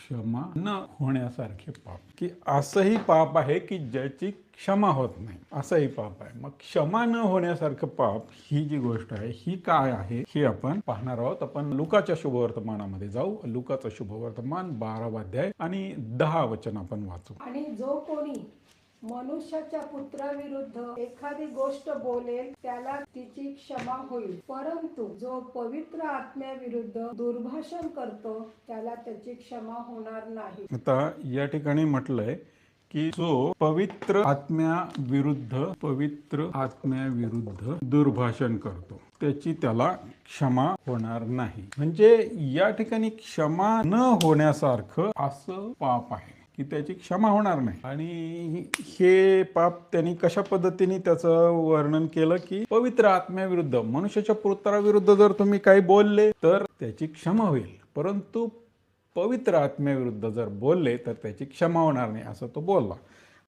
क्षमा न होण्यासारखे पाप, की असंही पाप आहे की ज्याची क्षमा होत नाही, असंही पाप आहे. मग क्षमा न होण्यासारखं पाप ही जी गोष्ट आहे ही काय आहे हे आपण पाहणार आहोत. आपण लुकाच्या शुभवर्तमानामध्ये जाऊ. लुकाचं शुभवर्तमान 12वा अध्याय आणि 10 वचन आपण वाचू. आणि जो कोणी मनुष्याच्या पुत्राविरुद्ध एखादी गोष्ट बोलेल त्याला तिची क्षमा होईल, परंतु जो पवित्र आत्म्याविरुद्ध दुर्भाषण करतो त्याला त्याची क्षमा होणार नाही. आता या ठिकाणी म्हटलंय की जो पवित्र आत्म्याविरुद्ध दुर्भाषण करतो त्याची त्याला क्षमा होणार नाही. म्हणजे या ठिकाणी क्षमा न होण्यासारखं असं पाप आहे की त्याची क्षमा होणार नाही. आणि हे पाप त्यांनी कशा पद्धतीने त्याचं वर्णन केलं की पवित्र आत्म्याविरुद्ध, मनुष्याच्या पुत्राविरुद्ध जर तुम्ही काही बोलले तर त्याची क्षमा होईल, परंतु पवित्र आत्म्याविरुद्ध जर बोलले तर त्याची क्षमा होणार नाही, असं तो बोलला.